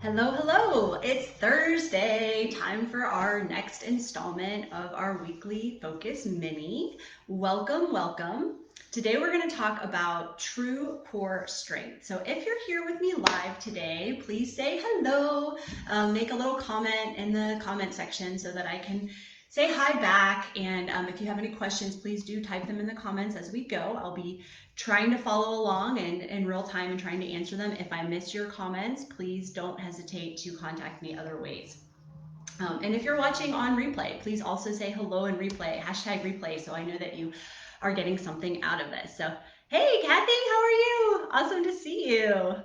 Hello, hello. It's Thursday, time for our next installment of our weekly Focus Mini. Welcome, welcome. Today we're going to talk about true core strength. So if you're here with me live today, please say hello. Make a little comment in the comment section so that I can say hi back. And if you have any questions, please do type them in the comments as we go. I'll be trying to follow along in real time and trying to answer them. If I miss your comments, please don't hesitate to contact me other ways. And if you're watching on replay, please also say hello in replay, #replay, so I know that you are getting something out of this. So, hey, Kathy, how are you? Awesome to see you.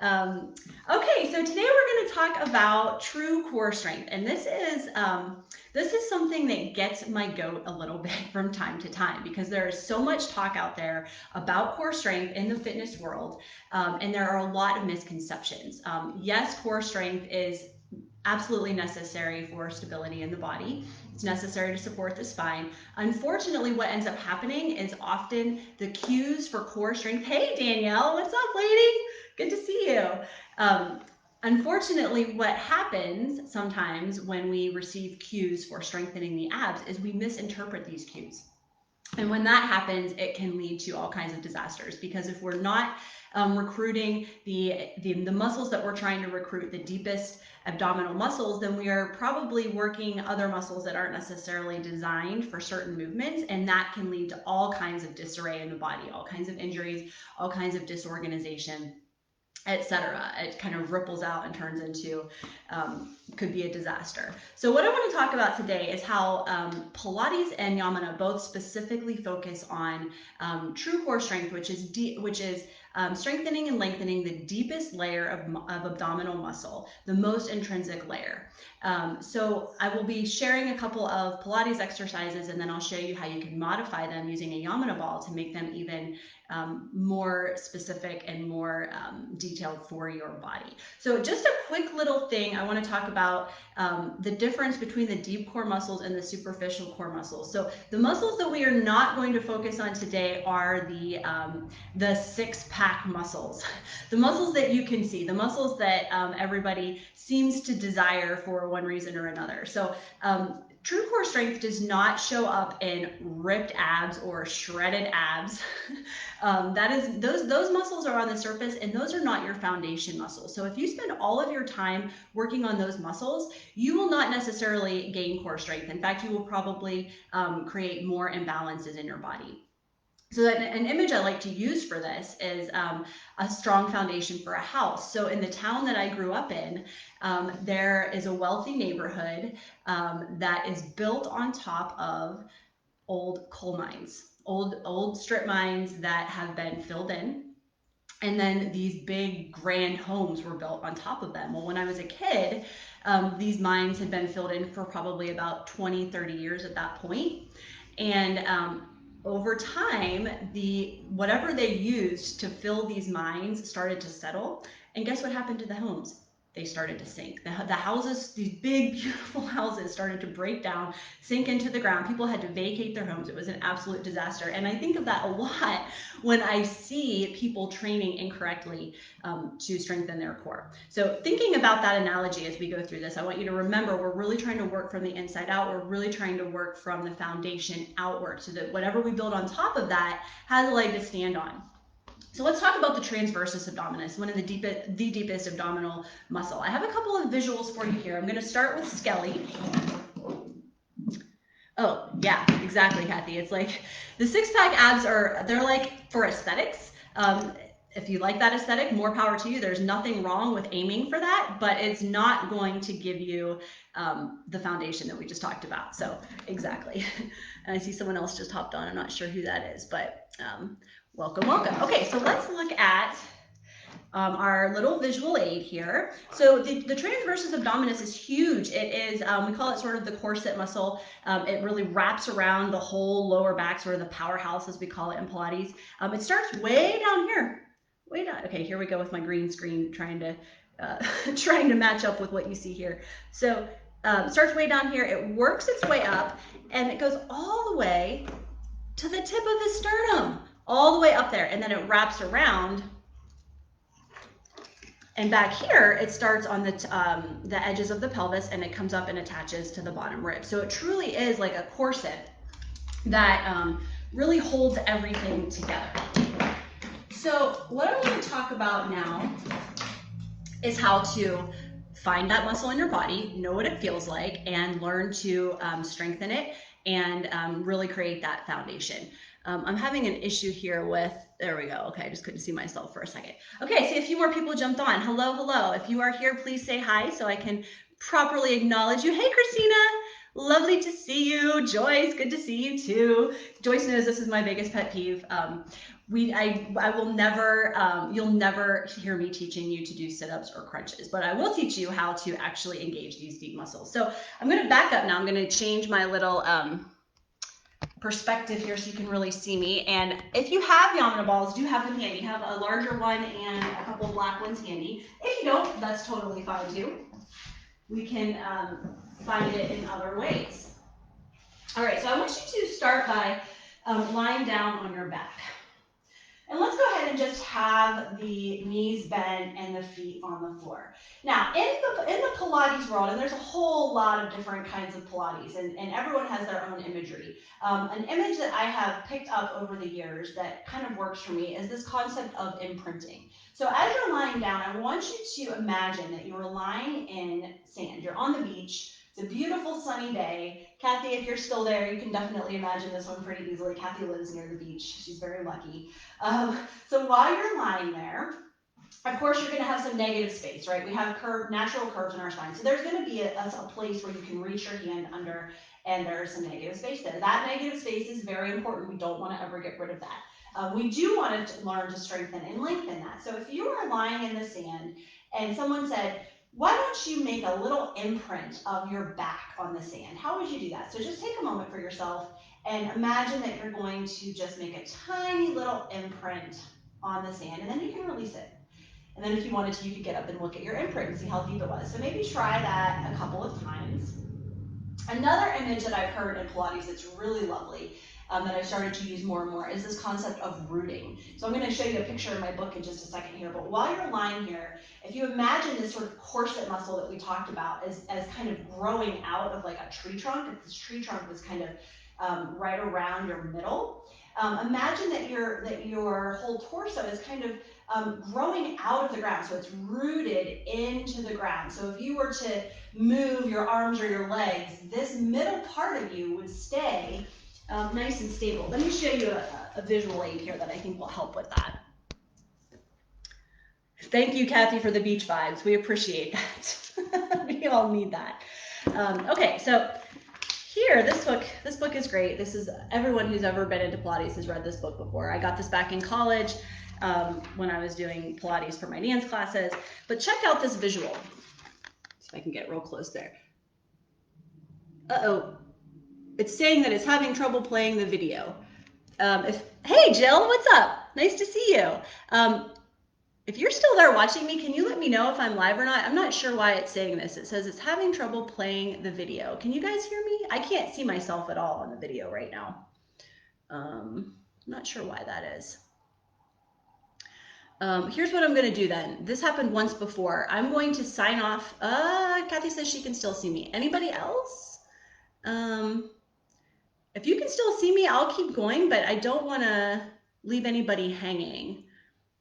Okay, so today we're going to talk about true core strength, and this is something that gets my goat a little bit from time to time because there is so much talk out there about core strength in the fitness world, and there are a lot of misconceptions. Yes, core strength is absolutely necessary for stability in the body. It's necessary to support the spine. Unfortunately, what ends up happening is often the cues for core strength. Hey, Danielle, what's up, lady? Good to see you. Unfortunately, what happens sometimes when we receive cues for strengthening the abs is we misinterpret these cues. And when that happens, it can lead to all kinds of disasters, because if we're not recruiting the muscles that we're trying to recruit, the deepest abdominal muscles, then we are probably working other muscles that aren't necessarily designed for certain movements, and that can lead to all kinds of disarray in the body, all kinds of injuries, all kinds of disorganization, etc. It kind of ripples out and turns into, could be a disaster. So what I want to talk about today is how Pilates and Yamana both specifically focus on true core strength, which is strengthening and lengthening the deepest layer of abdominal muscle, the most intrinsic layer. So I will be sharing a couple of Pilates exercises, and then I'll show you how you can modify them using a Yamana ball to make them even more specific and more detailed for your body. So just a quick little thing, I want to talk about the difference between the deep core muscles and the superficial core muscles. So the muscles that we are not going to focus on today are the six-pack muscles, the muscles that you can see, the muscles that everybody seems to desire for one reason or another. So true core strength does not show up in ripped abs or shredded abs. Those muscles are on the surface, and those are not your foundation muscles. So if you spend all of your time working on those muscles, you will not necessarily gain core strength. In fact, you will probably create more imbalances in your body. So an image I like to use for this is a strong foundation for a house. So in the town that I grew up in, there is a wealthy neighborhood that is built on top of old coal mines, old strip mines that have been filled in. And then these big grand homes were built on top of them. Well, when I was a kid, these mines had been filled in for probably about 20, 30 years at that point. And over time, whatever they used to fill these mines started to settle. And guess what happened to the homes? They started to sink. The houses, these big, beautiful houses, started to break down, sink into the ground. People had to vacate their homes. It was an absolute disaster. And I think of that a lot when I see people training incorrectly to strengthen their core. So thinking about that analogy as we go through this, I want you to remember we're really trying to work from the inside out. We're really trying to work from the foundation outward so that whatever we build on top of that has a leg to stand on. So let's talk about the transversus abdominis, one of the deepest abdominal muscle. I have a couple of visuals for you here. I'm going to start with Skelly. Oh, yeah, exactly, Kathy. It's like the six-pack abs they're like for aesthetics. If you like that aesthetic, more power to you. There's nothing wrong with aiming for that, but it's not going to give you the foundation that we just talked about. So exactly. And I see someone else just hopped on. I'm not sure who that is, but welcome, welcome. Okay, so let's look at our little visual aid here. So the transversus abdominis is huge. It is, we call it sort of the corset muscle. It really wraps around the whole lower back, sort of the powerhouse as we call it in Pilates. It starts way down here. Way down. Okay, here we go with my green screen trying to match up with what you see here. So starts way down here. It works its way up, and it goes all the way to the tip of the sternum, all the way up there, and then it wraps around And back here, it starts on the edges of the pelvis and it comes up and attaches to the bottom rib. So it truly is like a corset that really holds everything together. So what I'm going to talk about now is how to find that muscle in your body, know what it feels like, and learn to strengthen it and really create that foundation. I'm having an issue here with, there we go. Okay, I just couldn't see myself for a second. Okay, see a few more people jumped on. Hello, hello. If you are here, please say hi so I can properly acknowledge you. Hey, Christina. Lovely to see you. Joyce, good to see you too. Joyce knows this is my biggest pet peeve. I will never, you'll never hear me teaching you to do sit-ups or crunches, but I will teach you how to actually engage these deep muscles. So I'm going to back up now. I'm going to change my little perspective here so you can really see me. And if you have Yamuna balls, do have them handy. Have a larger one and a couple of black ones handy. If you don't, that's totally fine too. We can find it in other ways. All right, so I want you to start by lying down on your back. And let's go ahead and just have the knees bent and the feet on the floor. Now, in the Pilates world, and there's a whole lot of different kinds of Pilates, and everyone has their own imagery. An image that I have picked up over the years that kind of works for me is this concept of imprinting. So as you're lying down, I want you to imagine that you're lying in sand. You're on the beach. It's a beautiful sunny day. Kathy, if you're still there, you can definitely imagine this one pretty easily. Kathy lives near the beach. She's very lucky. So while you're lying there, of course, you're going to have some negative space, right? We have natural curves in our spine. So there's going to be a place where you can reach your hand under, and there's some negative space there. That negative space is very important. We don't want to ever get rid of that. We do want to learn to strengthen and lengthen that. So if you are lying in the sand and someone said, why don't you make a little imprint of your back on the sand? How would you do that? So just take a moment for yourself and imagine that you're going to just make a tiny little imprint on the sand, and then you can release it. And then if you wanted to, you could get up and look at your imprint and see how deep it was. So maybe try that a couple of times. Another image that I've heard in Pilates that's really lovely, that I've started to use more and more, is this concept of rooting. So I'm going to show you a picture in my book in just a second here, but while you're lying here, if you imagine this sort of corset muscle that we talked about as kind of growing out of like a tree trunk, if this tree trunk was kind of right around your middle, imagine that your whole torso is kind of growing out of the ground, so it's rooted into the ground. So if you were to move your arms or your legs, this middle part of you would stay nice and stable. Let me show you a visual aid here that I think will help with that. Thank you, Kathy, for the beach vibes. We appreciate that. We all need that. Okay, so here, this book is great. This is, everyone who's ever been into Pilates has read this book before. I got this back in college when I was doing Pilates for my dance classes. But check out this visual. See if I can get real close there. Uh-oh. It's saying that it's having trouble playing the video. Hey, Jill, what's up? Nice to see you. If you're still there watching me, can you let me know if I'm live or not? I'm not sure why it's saying this. It says it's having trouble playing the video. Can you guys hear me? I can't see myself at all on the video right now. I'm not sure why that is. Here's what I'm going to do then. This happened once before. I'm going to sign off. Kathy says she can still see me. Anybody else? If you can still see me, I'll keep going, but I don't want to leave anybody hanging.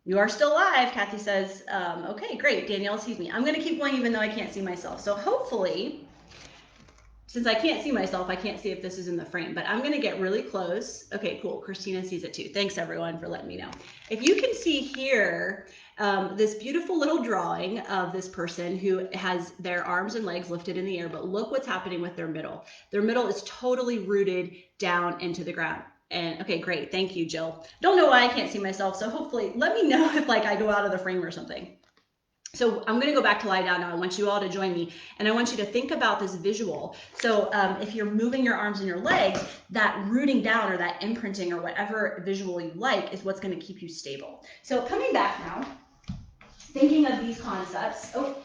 You are still live, Kathy says. Okay, great. Danielle sees me. I'm going to keep going even though I can't see myself. So hopefully, since I can't see myself, I can't see if this is in the frame, but I'm going to get really close. Okay, cool. Christina sees it too. Thanks, everyone, for letting me know. If you can see here, this beautiful little drawing of this person who has their arms and legs lifted in the air, but look what's happening with their middle. Their middle is totally rooted down into the ground. And okay, great. Thank you, Jill. Don't know why I can't see myself, so hopefully let me know if like I go out of the frame or something. So I'm going to go back to lie down now. I want you all to join me, and I want you to think about this visual. So if you're moving your arms and your legs, that rooting down or that imprinting or whatever visual you like is what's going to keep you stable. So coming back now, thinking of these concepts. Oh,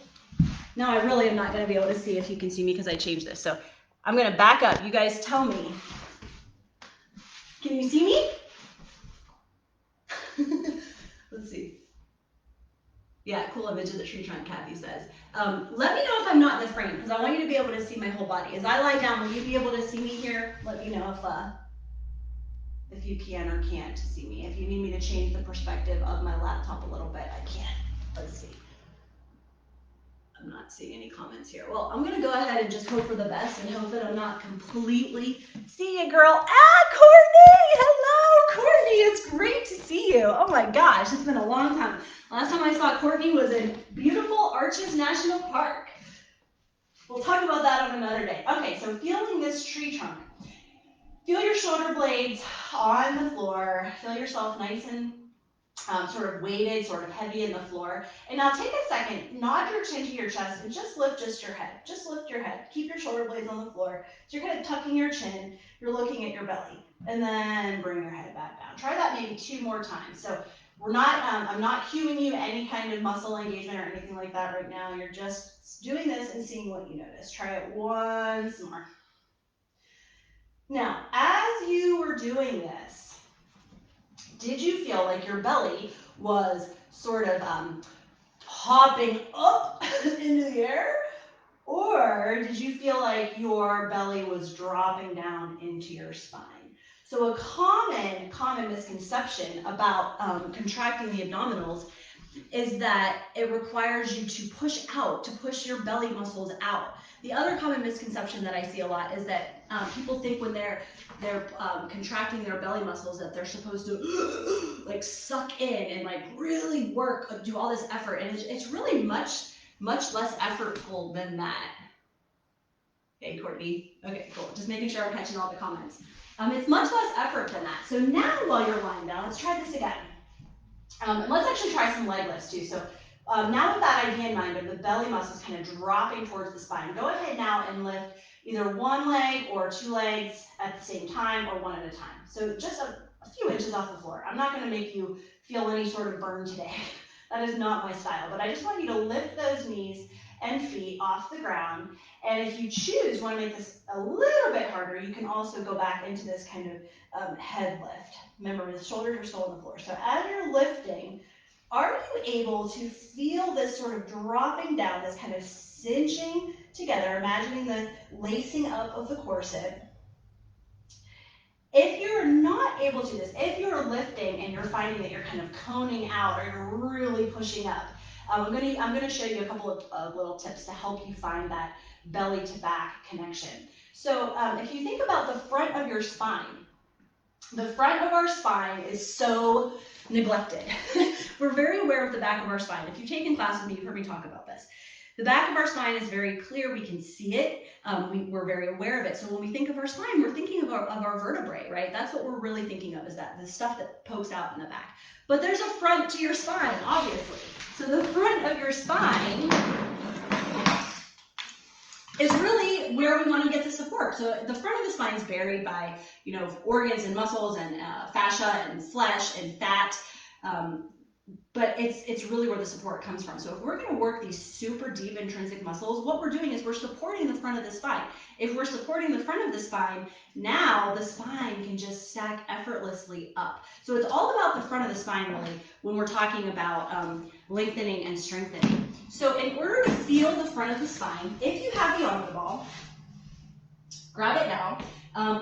now I really am not going to be able to see if you can see me because I changed this. So I'm going to back up. You guys tell me. Can you see me? Let's see. Yeah, cool image of the tree trunk, Kathy says. Let me know if I'm not in the frame, because I want you to be able to see my whole body. As I lie down, will you be able to see me here? Let me know if you can or can't see me. If you need me to change the perspective of my laptop a little bit, I can. Let's see. I'm not seeing any comments here. Well, I'm gonna go ahead and just hope for the best and hope that I'm not completely. See you, girl. Courtney! Hello, Courtney. It's great to see you. Oh my gosh, it's been a long time. Last time I saw Courtney was in beautiful Arches National Park. We'll talk about that on another day. Okay, so feeling this tree trunk. Feel your shoulder blades on the floor. Feel yourself nice and sort of weighted, sort of heavy in the floor. And now take a second, nod your chin to your chest and just lift just your head. Just lift your head. Keep your shoulder blades on the floor. So you're kind of tucking your chin. You're looking at your belly. And then bring your head back down. Try that maybe 2 more times. So we're not, I'm not cueing you any kind of muscle engagement or anything like that right now. You're just doing this and seeing what you notice. Try it once more. Now, as you were doing this, did you feel like your belly was sort of hopping up into the air? Or did you feel like your belly was dropping down into your spine? So a common misconception about contracting the abdominals is that it requires you to push out, to push your belly muscles out. The other common misconception that I see a lot is that people think when they're contracting their belly muscles that they're supposed to like suck in and like really work, do all this effort, and it's really much less effortful than that. Hey, Courtney. Okay, cool. Just making sure I'm catching all the comments. It's much less effort than that. So now while you're lying down, let's try this again. And let's actually try some leg lifts too. So now with that idea in mind of the belly muscles kind of dropping towards the spine, go ahead now and lift either one leg or 2 legs at the same time or one at a time. So just a few inches off the floor. I'm not going to make you feel any sort of burn today. That is not my style, but I just want you to lift those knees and feet off the ground. And if you choose, want to make this a little bit harder, you can also go back into this kind of head lift. Remember, the shoulders are still on the floor. So as you're lifting, are you able to feel this sort of dropping down, this kind of cinching together, imagining the lacing up of the corset? If you're not able to do this, if you're lifting and you're finding that you're kind of coning out or you're really pushing up, I'm gonna show you a couple of little tips to help you find that belly to back connection. So if you think about the front of your spine, the front of our spine is so neglected. We're very aware of the back of our spine. If you've taken class with me, you've heard me talk about this. The back of our spine is very clear. We can see it. We're very aware of it. So when we think of our spine, we're thinking of our vertebrae, right? That's what we're really thinking of, is that the stuff that pokes out in the back. But there's a front to your spine, obviously. So the front of your spine is really where we want to get the support. So the front of the spine is buried by, organs and muscles and fascia and flesh and fat. But it's really where the support comes from. So if we're going to work these super deep intrinsic muscles, what we're doing is we're supporting the front of the spine. If we're supporting the front of the spine, now the spine can just stack effortlessly up. So it's all about the front of the spine, really, when we're talking about lengthening and strengthening. So in order to feel the front of the spine, if you have the arm ball, grab it now.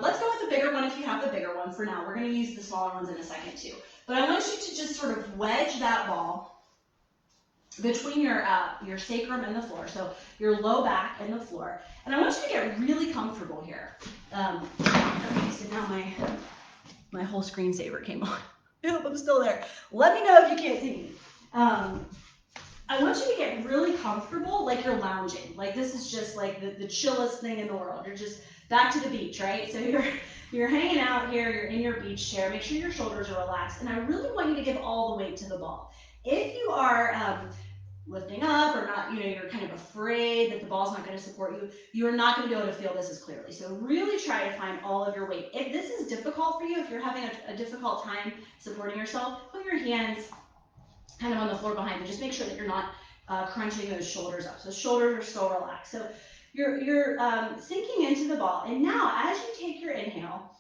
Let's go with the bigger one if you have the bigger one for now. We're going to use the smaller ones in a second too. But I want you to just sort of wedge that ball between your sacrum and the floor, so your low back and the floor. And I want you to get really comfortable here. Okay, so now my whole screensaver came on. I hope I'm still there. Let me know if you can't see me. I want you to get really comfortable, like you're lounging. Like this is just like the chillest thing in the world. You're just back to the beach, right? So you're hanging out here, you're in your beach chair. Make sure your shoulders are relaxed. And I really want you to give all the weight to the ball. If you are lifting up or not, you're kind of afraid that the ball's not going to support you, you're not going to be able to feel this as clearly. So really try to find all of your weight. If this is difficult for you, if you're having a difficult time supporting yourself, put your hands kind of on the floor behind you. Just make sure that you're not crunching those shoulders up. So shoulders are still relaxed. So you're sinking into the ball. And now as you take your inhale,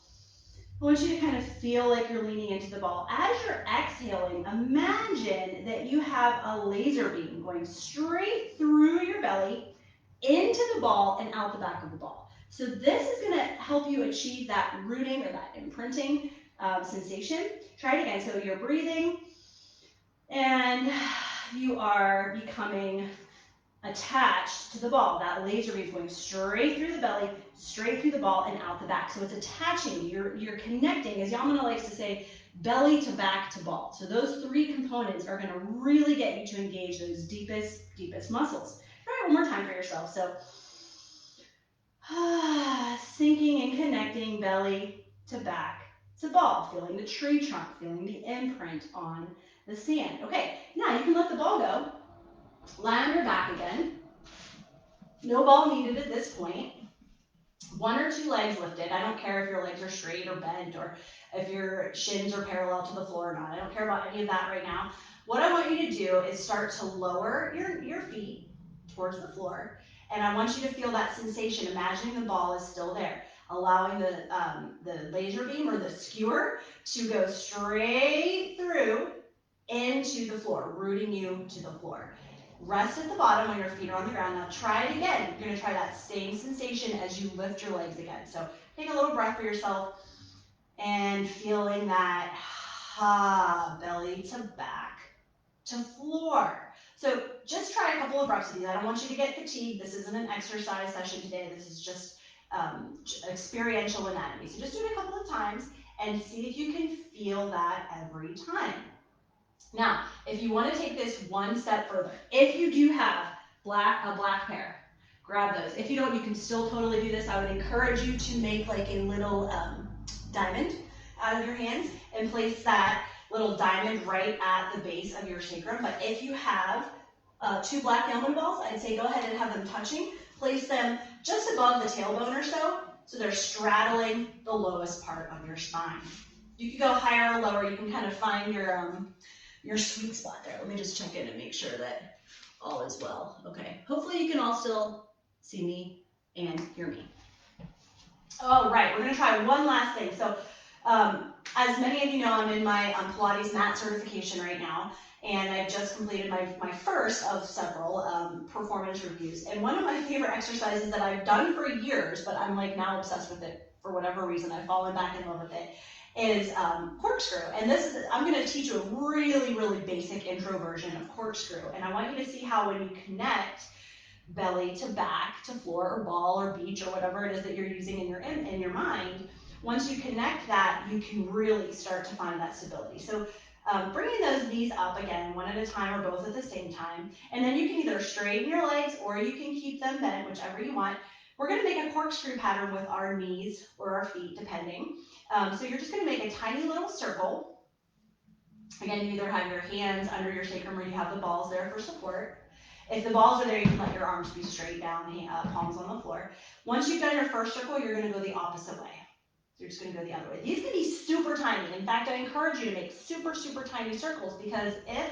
I want you to kind of feel like you're leaning into the ball. As you're exhaling, imagine that you have a laser beam going straight through your belly, into the ball, and out the back of the ball. So this is going to help you achieve that rooting or that imprinting sensation. Try it again. So you're breathing, and you are becoming attached to the ball. That laser beam is going straight through the belly, straight through the ball, and out the back. So it's attaching. You're connecting, as Yamana likes to say, belly to back to ball. So those three components are going to really get you to engage those deepest muscles. Try it one more time for yourself. So sinking and connecting belly to back to ball, feeling the tree trunk, feeling the imprint on the sand. Okay, now you can let the ball go. Lie on your back again. No ball needed at this point. One or two legs lifted. I don't care if your legs are straight or bent or if your shins are parallel to the floor or not. I don't care about any of that right now. What I want you to do is start to lower your feet towards the floor. And I want you to feel that sensation, imagining the ball is still there, allowing the laser beam or the skewer to go straight through into the floor, rooting you to the floor. Rest at the bottom when your feet are on the ground. Now try it again. You're going to try that same sensation as you lift your legs again. So take a little breath for yourself and feeling that belly to back to floor. So just try a couple of reps of these. I don't want you to get fatigued. This isn't an exercise session today. This is just experiential anatomy. So just do it a couple of times and see if you can feel that every time. Now, if you want to take this one step further, if you do have a black pair, grab those. If you don't, you can still totally do this. I would encourage you to make like a little diamond out of your hands and place that little diamond right at the base of your sacrum. But if you have two black Yeoman balls, I'd say go ahead and have them touching. Place them just above the tailbone or so they're straddling the lowest part of your spine. You can go higher or lower. You can kind of find your sweet spot there. Let me just check in and make sure that all is well. Okay, hopefully you can all still see me and hear me. All right, we're gonna try one last thing. So as many of you know, I'm in my Pilates mat certification right now, and I've just completed my first of several performance reviews. And one of my favorite exercises that I've done for years, but I'm like now obsessed with it for whatever reason, I've fallen back in love with it, is corkscrew. And I'm going to teach you a really basic intro version of corkscrew. And I want you to see how when you connect belly to back to floor or ball or beach or whatever it is that you're using in your mind, once you connect that, you can really start to find that stability. So bringing those knees up again, one at a time or both at the same time. And then you can either straighten your legs or you can keep them bent, whichever you want. We're going to make a corkscrew pattern with our knees or our feet, depending. So you're just going to make a tiny little circle. Again, you either have your hands under your sacrum or you have the balls there for support. If the balls are there, you can let your arms be straight down, palms on the floor. Once you've done your first circle, you're going to go the opposite way. You're just going to go the other way. These can be super tiny. In fact, I encourage you to make super tiny circles, because if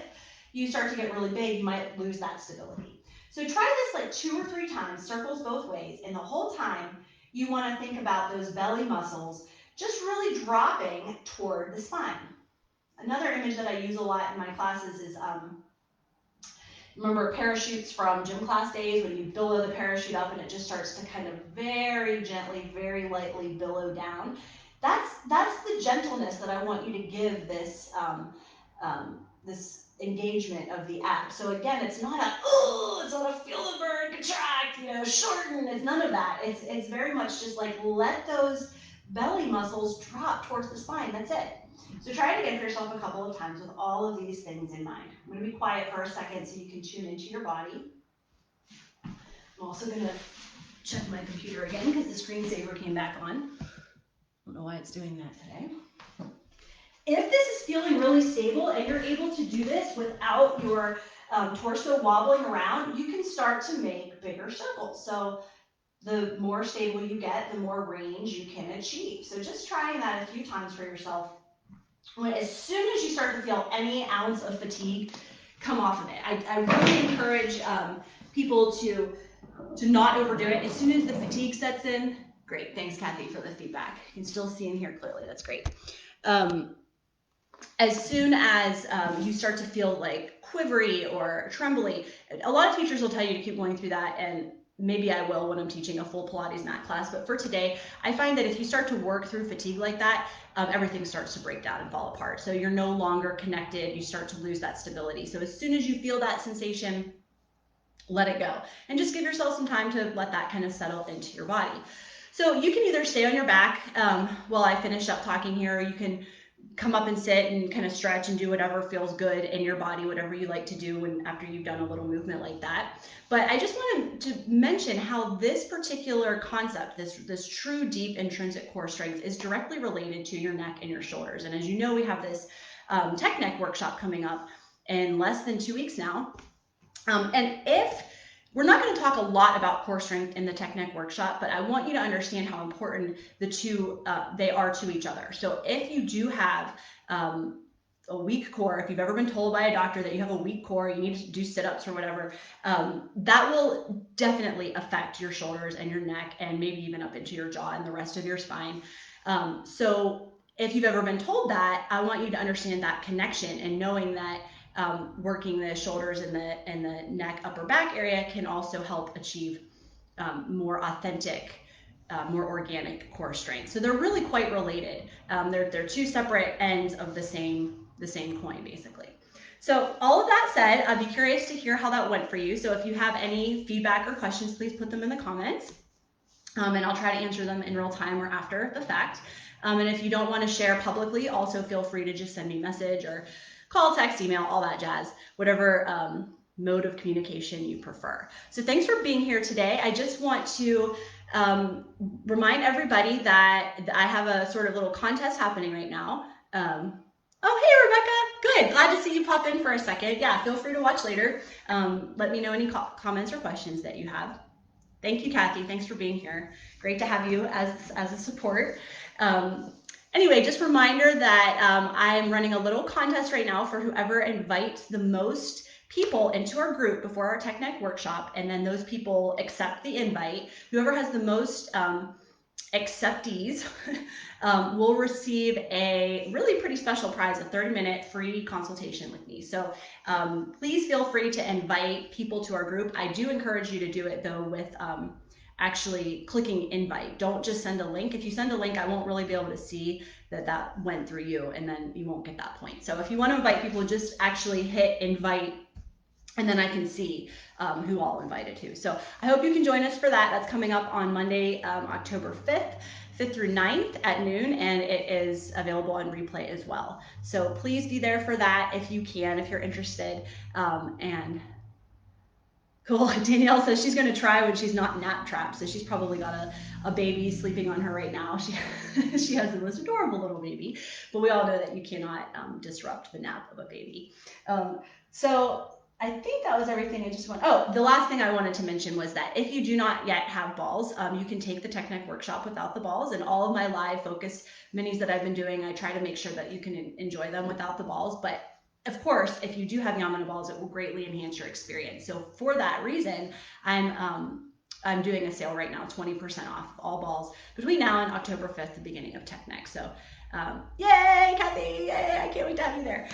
you start to get really big, you might lose that stability. So try this like 2 or 3 times, circles both ways, and the whole time you want to think about those belly muscles just really dropping toward the spine. Another image that I use a lot in my classes is, remember parachutes from gym class days, when you billow the parachute up and it just starts to kind of very gently, very lightly billow down. That's the gentleness that I want you to give this this engagement of the abs. So again, it's not a feel the burn, contract, shorten. It's none of that. It's very much just like let those belly muscles drop towards the spine. That's it. So try it again for yourself a couple of times with all of these things in mind. I'm going to be quiet for a second so you can tune into your body. I'm also going to check my computer again because the screensaver came back on. I don't know why it's doing that today. If this is feeling really stable and you're able to do this without your torso wobbling around, you can start to make bigger circles. So the more stable you get, the more range you can achieve. So just trying that a few times for yourself. As soon as you start to feel any ounce of fatigue, come off of it. I really encourage people to not overdo it. As soon as the fatigue sets in, Great. Thanks, Kathy, for the feedback. You can still see and hear clearly. That's great. As soon as you start to feel like quivery or trembly, a lot of teachers will tell you to keep going through that, and maybe I will when I'm teaching a full Pilates mat class, but for today, I find that if you start to work through fatigue like that, everything starts to break down and fall apart. So you're no longer connected, you start to lose that stability. So as soon as you feel that sensation, let it go. And just give yourself some time to let that kind of settle into your body. So you can either stay on your back while I finish up talking here, or you can come up and sit and kind of stretch and do whatever feels good in your body, whatever you like to do when after you've done a little movement like that. But I just wanted to mention how this particular concept, this true deep intrinsic core strength, is directly related to your neck and your shoulders. And as you know, we have this tech neck workshop coming up in less than 2 weeks now. And if we're not going to talk a lot about core strength in the tech neck workshop, but I want you to understand how important the two they are to each other. So if you do have a weak core, if you've ever been told by a doctor that you have a weak core, you need to do sit-ups or whatever, that will definitely affect your shoulders and your neck, and maybe even up into your jaw and the rest of your spine. So if you've ever been told that, I want you to understand that connection and knowing that working the shoulders and the neck, upper back area can also help achieve more authentic, more organic core strength. So they're really quite related. They're two separate ends of the same coin, basically. So all of that said, I'd be curious to hear how that went for you. So if you have any feedback or questions, please put them in the comments, and I'll try to answer them in real time or after the fact. And if you don't want to share publicly, also feel free to just send me a message or call, text, email, all that jazz, whatever mode of communication you prefer. So thanks for being here today. I just want to remind everybody that I have a sort of little contest happening right now. Oh, hey, Rebecca. Good. Glad to see you pop in for a second. Yeah, feel free to watch later. Let me know any comments or questions that you have. Thank you, Kathy. Thanks for being here. Great to have you as a support. Anyway, just a reminder that I'm running a little contest right now for whoever invites the most people into our group before our Tech Neck workshop, and then those people accept the invite. Whoever has the most acceptees will receive a really pretty special prize, a 30-minute free consultation with me. So please feel free to invite people to our group. I do encourage you to do it though with actually clicking invite. Don't just send a link. If you send a link, I won't really be able to see that went through you, and then you won't get that point. So if you want to invite people, just actually hit invite, and then I can see who all invited to. So I hope you can join us for that. That's coming up on Monday, October 5th through 9th at noon, and it is available on replay as well. So please be there for that if you can, if you're interested. And cool. Danielle says she's going to try when she's not nap trapped. So she's probably got a baby sleeping on her right now. She has the most adorable little baby, but we all know that you cannot disrupt the nap of a baby. So I think that was everything. The last thing I wanted to mention was that if you do not yet have balls, you can take the Tech Neck workshop without the balls, and all of my live focus minis that I've been doing, I try to make sure that you can enjoy them without the balls. But of course, if you do have Yamana balls, it will greatly enhance your experience. So for that reason, I'm doing a sale right now, 20% off all balls between now and October 5th, the beginning of Tech Neck. So yay, Kathy, yay, I can't wait to have you there.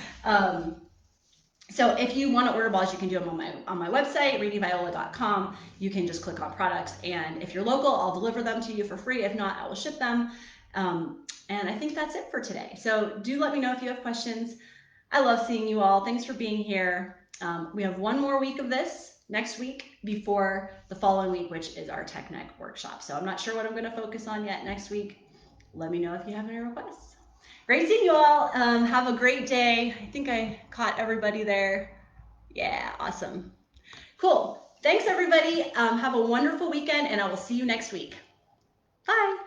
So if you want to order balls, you can do them on my website, readingviola.com. You can just click on products, and if you're local, I'll deliver them to you for free. If not, I will ship them. And I think that's it for today. So do let me know if you have questions. I love seeing you all. Thanks for being here. We have one more week of this next week before the following week, which is our Tech Neck workshop. So I'm not sure what I'm going to focus on yet next week. Let me know if you have any requests. Great seeing you all. Have a great day. I think I caught everybody there. Yeah, awesome. Cool. Thanks, everybody. Have a wonderful weekend, and I will see you next week. Bye.